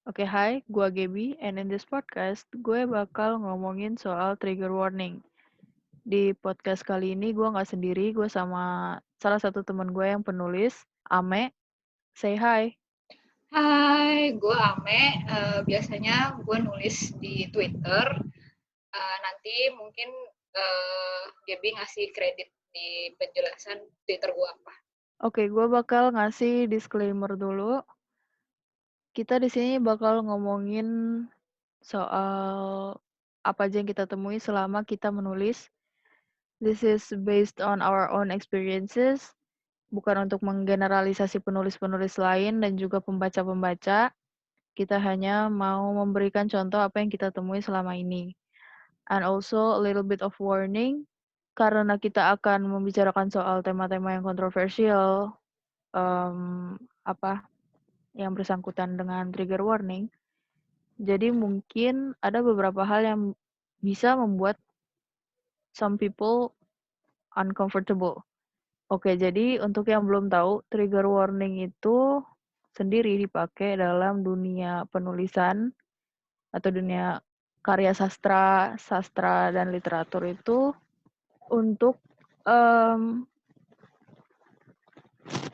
Oke, hai, gue Gaby, and in this podcast, gue bakal ngomongin soal trigger warning. Di podcast kali ini gue nggak sendiri, gue sama salah satu teman gue yang penulis, Ame. Say hi. Hai, gue Ame. Biasanya gue nulis di Twitter. Nanti mungkin Gaby ngasih kredit di penjelasan Twitter gue apa. Oke, gue bakal ngasih disclaimer dulu. Kita di sini bakal ngomongin soal apa aja yang kita temui selama kita menulis. This is based on our own experiences, bukan untuk menggeneralisasi penulis-penulis lain dan juga pembaca-pembaca. Kita hanya mau memberikan contoh apa yang kita temui selama ini. And also a little bit of warning, karena kita akan membicarakan soal tema-tema yang kontroversial, apa yang bersangkutan dengan trigger warning. Jadi mungkin ada beberapa hal yang bisa membuat some people uncomfortable. Oke, jadi untuk yang belum tahu, trigger warning itu sendiri dipakai dalam dunia penulisan atau dunia karya sastra, dan literatur itu untuk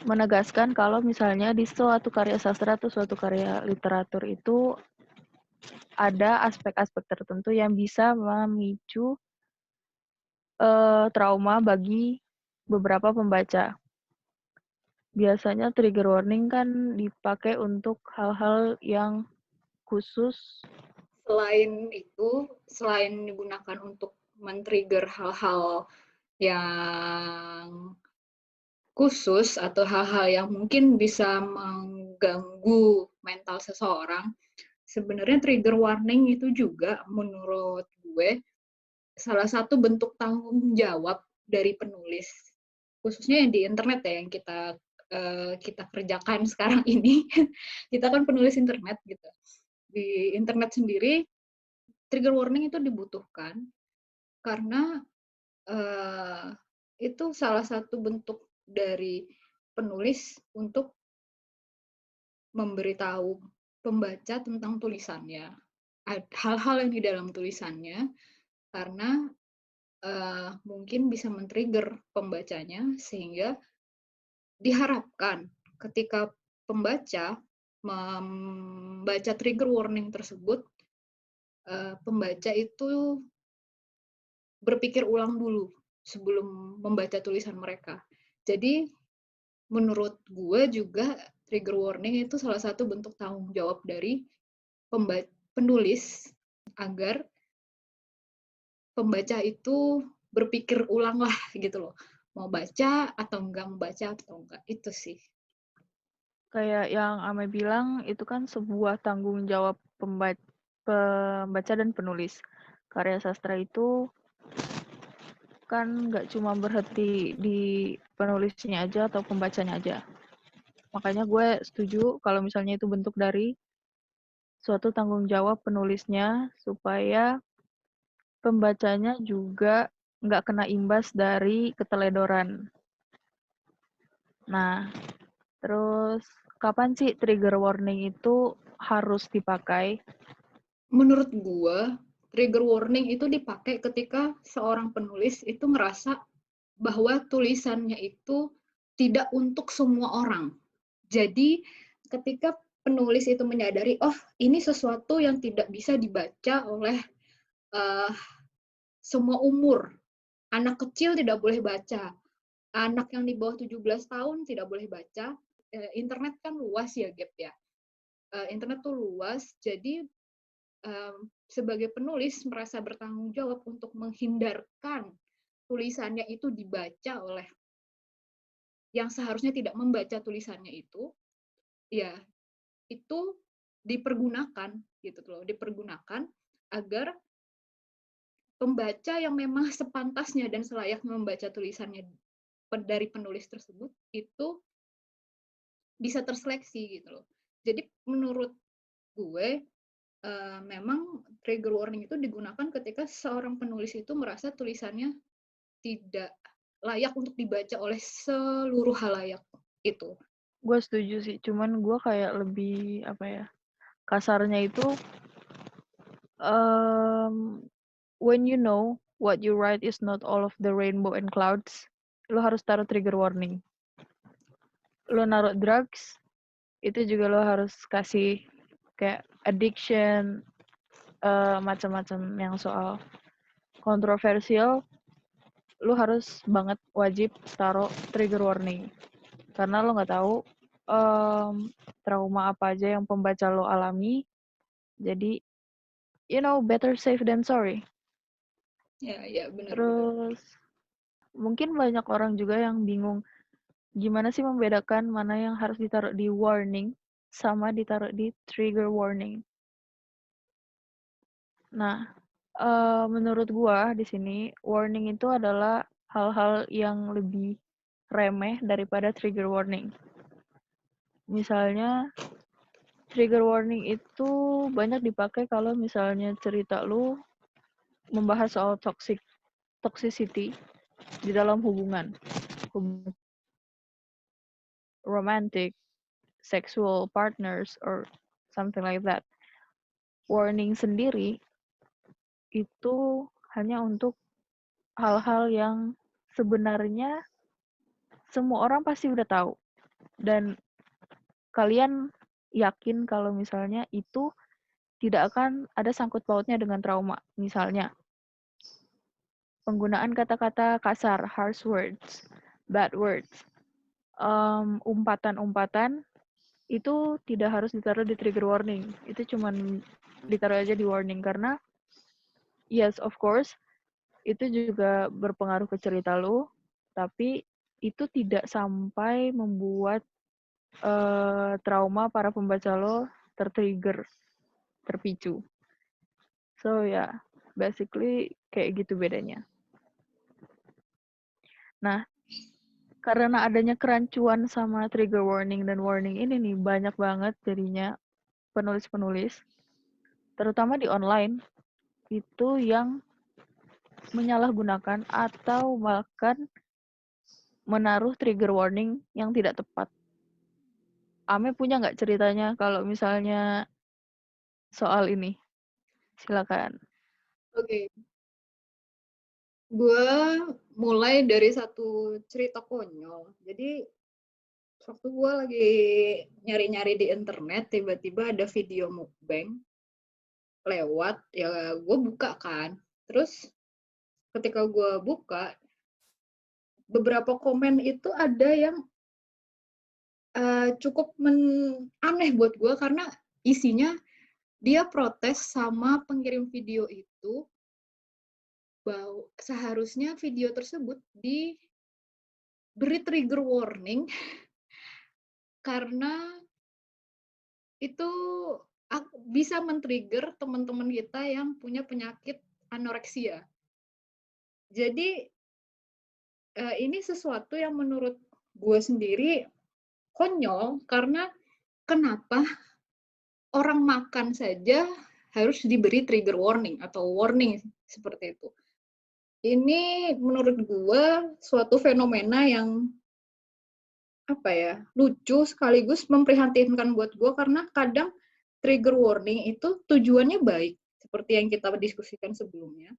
menegaskan kalau misalnya di suatu karya sastra atau suatu karya literatur itu ada aspek-aspek tertentu yang bisa memicu trauma bagi beberapa pembaca. Biasanya trigger warning kan dipakai untuk hal-hal yang khusus. Selain digunakan untuk men-trigger hal-hal yang khusus atau hal-hal yang mungkin bisa mengganggu mental seseorang, sebenarnya trigger warning itu juga menurut gue salah satu bentuk tanggung jawab dari penulis, khususnya yang di internet ya, yang kita kerjakan sekarang ini. Kita kan penulis internet gitu. Di internet sendiri, trigger warning itu dibutuhkan karena itu salah satu bentuk dari penulis untuk memberitahu pembaca tentang tulisannya, hal-hal yang di dalam tulisannya, karena mungkin bisa men-trigger pembacanya, sehingga diharapkan ketika pembaca membaca trigger warning tersebut, pembaca itu berpikir ulang dulu sebelum membaca tulisan mereka. Jadi menurut gue juga trigger warning itu salah satu bentuk tanggung jawab dari penulis agar pembaca itu berpikir ulang lah gitu loh, mau baca atau enggak, membaca atau enggak, itu sih. Kayak yang Ame bilang, itu kan sebuah tanggung jawab pembaca dan penulis. Karya sastra itu kan nggak cuma berhenti di penulisnya aja atau pembacanya aja. Makanya gue setuju kalau misalnya itu bentuk dari suatu tanggung jawab penulisnya supaya pembacanya juga nggak kena imbas dari keteledoran. Nah, terus kapan sih trigger warning itu harus dipakai? Menurut gue, trigger warning itu dipakai ketika seorang penulis itu ngerasa bahwa tulisannya itu tidak untuk semua orang. Jadi ketika penulis itu menyadari, oh ini sesuatu yang tidak bisa dibaca oleh uh, semua umur. Anak kecil tidak boleh baca, anak yang di bawah 17 tahun tidak boleh baca. Internet kan luas ya, Gap ya. Internet tuh luas, jadi sebagai penulis merasa bertanggung jawab untuk menghindarkan tulisannya itu dibaca oleh yang seharusnya tidak membaca tulisannya itu, ya itu dipergunakan gitu loh, dipergunakan agar pembaca yang memang sepantasnya dan selayaknya membaca tulisannya dari penulis tersebut itu bisa terseleksi gitu loh. Jadi menurut gue memang trigger warning itu digunakan ketika seorang penulis itu merasa tulisannya tidak layak untuk dibaca oleh seluruh halayak itu. Gue setuju sih, cuman gue kayak lebih apa ya, kasarnya itu when you know what you write is not all of the rainbow and clouds, lo harus taruh trigger warning. Lo naruh drugs, itu juga lo harus kasih kayak addiction, macam-macam yang soal kontroversial, lo harus banget wajib taruh trigger warning. Karena lo nggak tahu trauma apa aja yang pembaca lo alami. Jadi, better safe than sorry. Ya, benar. Terus, mungkin banyak orang juga yang bingung gimana sih membedakan mana yang harus ditaruh di warning sama ditaruh di trigger warning. Nah, menurut gua di sini warning itu adalah hal-hal yang lebih remeh daripada trigger warning. Misalnya trigger warning itu banyak dipakai kalau misalnya cerita lu membahas soal toxicity di dalam hubungan romantic, sexual partners, or something like that. Warning sendiri itu hanya untuk hal-hal yang sebenarnya semua orang pasti udah tahu. Dan kalian yakin kalau misalnya itu tidak akan ada sangkut pautnya dengan trauma. Misalnya, penggunaan kata-kata kasar, harsh words, bad words, umpatan-umpatan, itu tidak harus ditaruh di trigger warning. Itu cuman ditaruh aja di warning karena yes, of course, itu juga berpengaruh ke cerita lu, tapi itu tidak sampai membuat trauma para pembaca lo tertrigger, terpicu. So ya, basically kayak gitu bedanya. Nah, karena adanya kerancuan sama trigger warning dan warning ini nih, banyak banget jadinya penulis-penulis, terutama di online, itu yang menyalahgunakan atau bahkan menaruh trigger warning yang tidak tepat. Ame punya nggak ceritanya kalau misalnya soal ini? Silakan. Oke. Gue mulai dari satu cerita konyol. Jadi waktu gue lagi nyari-nyari di internet, tiba-tiba ada video mukbang lewat, ya gue buka kan. Terus ketika gue buka, beberapa komen itu ada yang cukup aneh buat gue karena isinya dia protes sama pengirim video itu bahwa seharusnya video tersebut diberi trigger warning karena itu bisa men-trigger teman-teman kita yang punya penyakit anoreksia. Jadi ini sesuatu yang menurut gue sendiri konyol karena kenapa orang makan saja harus diberi trigger warning atau warning seperti itu. Ini menurut gue suatu fenomena yang lucu sekaligus memprihatinkan buat gue karena kadang trigger warning itu tujuannya baik seperti yang kita diskusikan sebelumnya,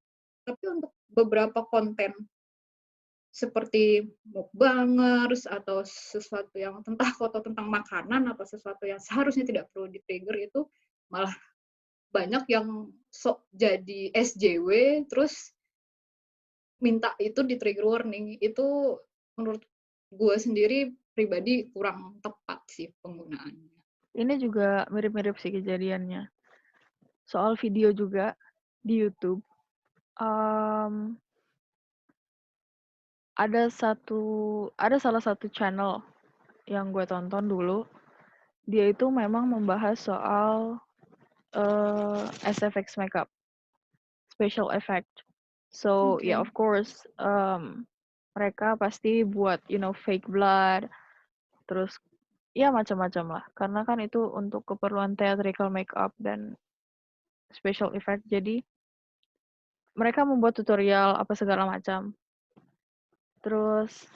tapi untuk beberapa konten seperti mukbangers atau sesuatu yang tentang foto tentang makanan atau sesuatu yang seharusnya tidak perlu di-trigger itu malah banyak yang sok jadi SJW terus minta itu di-trigger warning. Itu menurut gue sendiri pribadi kurang tepat sih penggunaannya. Ini juga mirip-mirip sih kejadiannya. Soal video juga di YouTube. Ada salah satu channel yang gue tonton dulu. Dia itu memang membahas soal SFX makeup, special effect. So Okay. of course, mereka pasti buat fake blood, terus ya macam-macam lah. Karena kan itu untuk keperluan theatrical makeup dan special effect. Jadi mereka membuat tutorial apa segala macam. Terus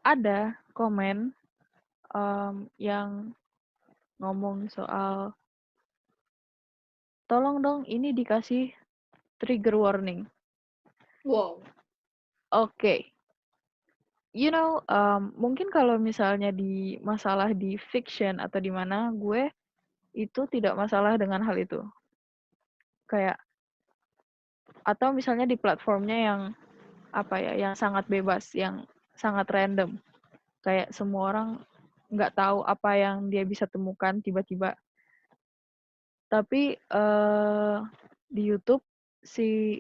ada komen yang ngomong soal tolong dong ini dikasih trigger warning. Wow. Oke. Mungkin kalau misalnya di masalah di fiction atau di mana, gue itu tidak masalah dengan hal itu. Kayak, atau misalnya di platformnya yang yang sangat bebas, yang sangat random. Kayak semua orang nggak tahu apa yang dia bisa temukan tiba-tiba. Tapi di YouTube si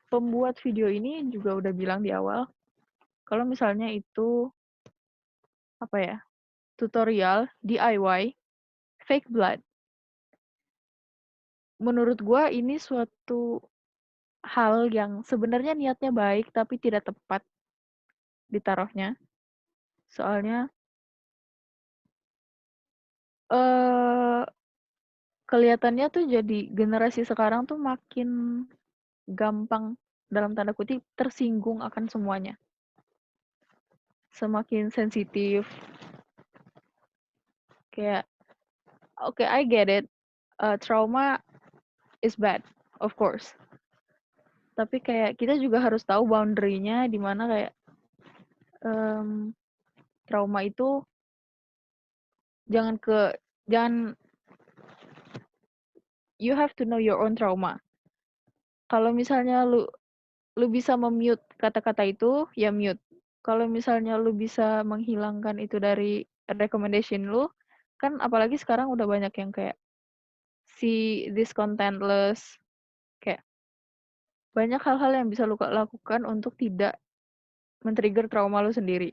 pembuat video ini juga udah bilang di awal kalau misalnya itu tutorial DIY fake blood. Menurut gua ini suatu hal yang sebenarnya niatnya baik tapi tidak tepat ditaruhnya. Soalnya eh kelihatannya tuh jadi generasi sekarang tuh makin gampang dalam tanda kutip tersinggung akan semuanya. Semakin sensitif. Kayak okay, I get it. Trauma is bad, of course. Tapi kayak kita juga harus tahu boundary-nya di mana kayak trauma itu jangan you have to know your own trauma. Kalau misalnya lu bisa mute kata-kata itu, ya mute. Kalau misalnya lu bisa menghilangkan itu dari recommendation lu, kan apalagi sekarang udah banyak yang kayak si this contentless, kayak banyak hal-hal yang bisa lu lakukan untuk tidak men-trigger trauma lu sendiri.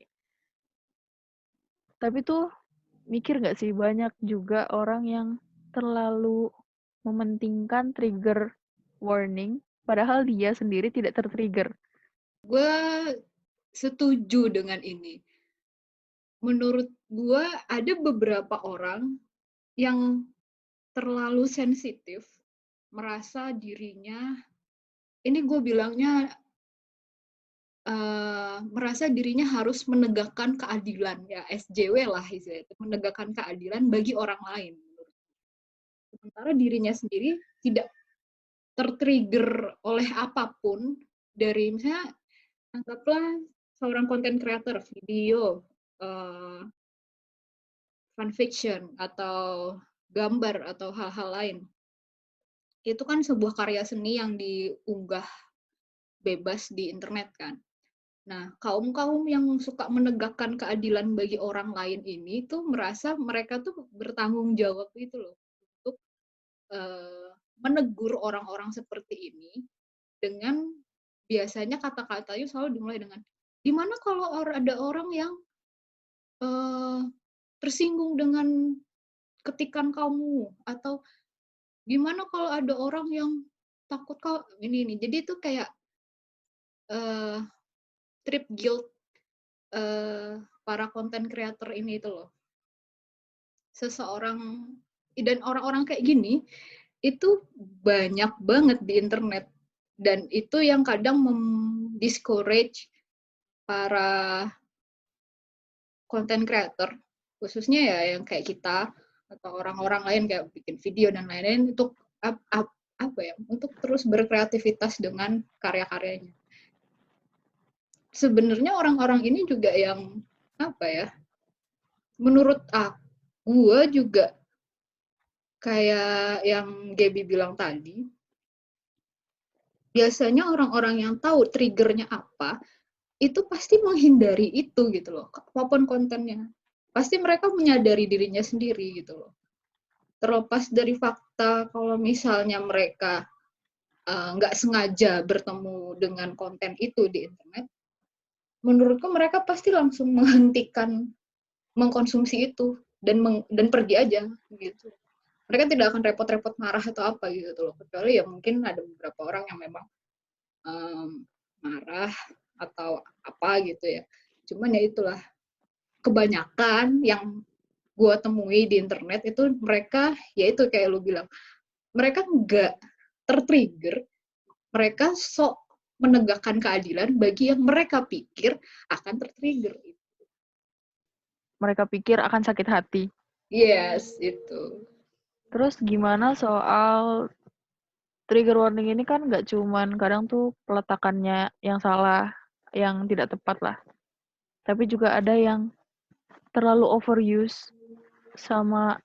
Tapi tuh mikir nggak sih banyak juga orang yang terlalu mementingkan trigger warning, padahal dia sendiri tidak tertrigger. Gue setuju dengan ini. Menurut gue ada beberapa orang yang terlalu sensitif, merasa dirinya, ini gue bilangnya merasa dirinya harus menegakkan keadilan, ya SJW lah istilahnya, menegakkan keadilan bagi orang lain. Sementara dirinya sendiri tidak tertrigger oleh apapun dari misalnya anggaplah seorang content creator video, fanfiction atau gambar atau hal-hal lain. Itu kan sebuah karya seni yang diunggah bebas di internet kan. Nah, kaum-kaum yang suka menegakkan keadilan bagi orang lain ini tuh merasa mereka tuh bertanggung jawab gitu loh untuk menegur orang-orang seperti ini dengan biasanya kata-katanya selalu dimulai dengan gimana kalau ada orang yang tersinggung dengan ketikan kamu, atau gimana kalau ada orang yang takut kau ini. Jadi itu kayak trip guilt para content creator ini itu loh. Seseorang dan orang-orang kayak gini itu banyak banget di internet, dan itu yang kadang discourage para content creator, khususnya ya yang kayak kita atau orang-orang lain kayak bikin video dan lain-lain untuk untuk terus berkreativitas dengan karya-karyanya. Sebenarnya orang-orang ini juga yang menurut gue juga kayak yang Gaby bilang tadi, biasanya orang-orang yang tahu triggernya apa itu pasti menghindari itu gitu loh, apapun kontennya. Pasti mereka menyadari dirinya sendiri gitu loh. Terlepas dari fakta kalau misalnya mereka nggak sengaja bertemu dengan konten itu di internet, menurutku mereka pasti langsung menghentikan mengkonsumsi itu dan pergi aja gitu. Mereka tidak akan repot-repot marah atau apa gitu loh, kecuali ya mungkin ada beberapa orang yang memang marah atau apa gitu ya. Cuman ya itulah, kebanyakan yang gue temui di internet itu mereka, ya itu kayak lu bilang, mereka nggak tertrigger, mereka sok menegakkan keadilan bagi yang mereka pikir akan tertrigger. Mereka pikir akan sakit hati. Yes, itu. Terus gimana soal trigger warning ini kan nggak cuman kadang tuh peletakannya yang salah, yang tidak tepat lah. Tapi juga ada yang terlalu overuse sama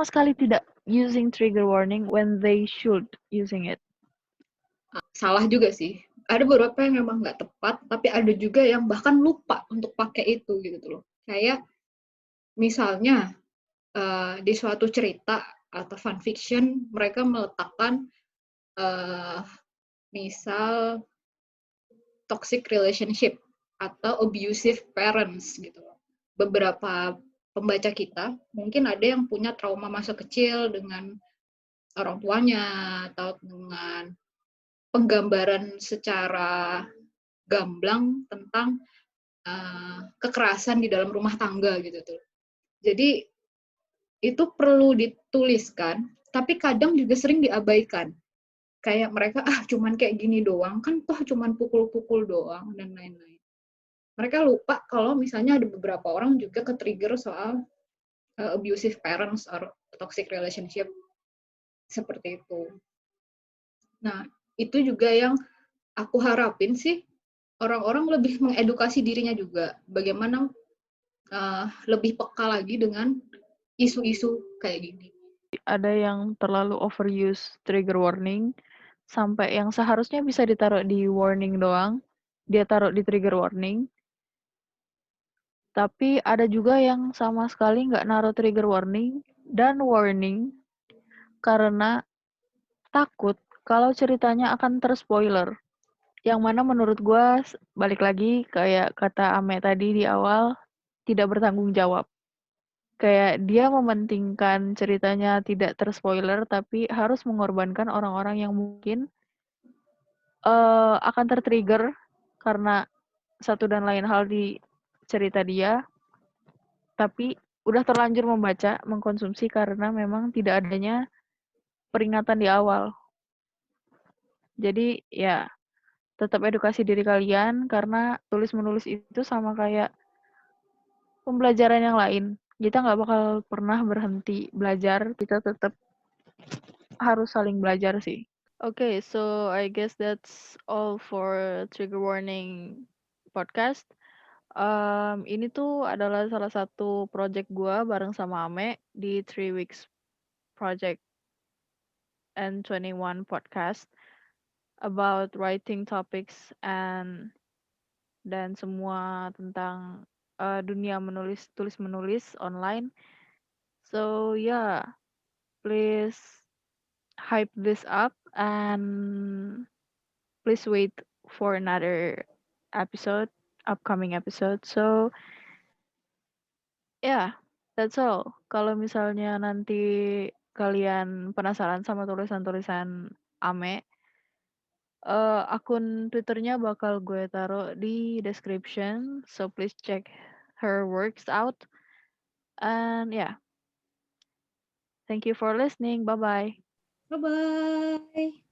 sekali tidak using trigger warning when they should using it. Salah juga sih. Ada beberapa yang memang nggak tepat, tapi ada juga yang bahkan lupa untuk pakai itu gitu loh. Kayak misalnya di suatu cerita atau fan fiction mereka meletakkan misal toxic relationship atau abusive parents gitu loh. Beberapa pembaca kita mungkin ada yang punya trauma masa kecil dengan orang tuanya atau dengan penggambaran secara gamblang tentang kekerasan di dalam rumah tangga gitu tuh. Jadi itu perlu dituliskan, tapi kadang juga sering diabaikan. Kayak mereka cuman kayak gini doang, kan toh cuman pukul-pukul doang dan lain-lain. Mereka lupa kalau misalnya ada beberapa orang juga ke-trigger soal abusive parents or toxic relationship seperti itu. Nah, itu juga yang aku harapin sih orang-orang lebih mengedukasi dirinya juga bagaimana lebih peka lagi dengan isu-isu kayak gini. Ada yang terlalu overuse trigger warning sampai yang seharusnya bisa ditaruh di warning doang, dia taruh di trigger warning. Tapi ada juga yang sama sekali nggak naruh trigger warning dan warning karena takut kalau ceritanya akan terspoiler. Yang mana menurut gue balik lagi kayak kata Ame tadi di awal, tidak bertanggung jawab. Kayak dia mementingkan ceritanya tidak terspoiler tapi harus mengorbankan orang-orang yang mungkin akan tertrigger karena satu dan lain hal di cerita dia, tapi udah terlanjur membaca, mengkonsumsi karena memang tidak adanya peringatan di awal. Jadi ya tetap edukasi diri kalian karena tulis-menulis itu sama kayak pembelajaran yang lain. Kita nggak bakal pernah berhenti belajar, kita tetap harus saling belajar sih. Okay, so I guess that's all for Trigger Warning podcast. Ini tuh adalah salah satu project gua bareng sama Ame di 3 Weeks Project N21 podcast about writing topics dan semua tentang dunia tulis-menulis online. So yeah, please hype this up and please wait for another upcoming episode. So yeah, that's all. Kalau misalnya nanti kalian penasaran sama tulisan-tulisan Ame, akun Twitternya bakal gue taruh di description. So please check her works out. And yeah, thank you for listening. Bye bye. Bye-bye.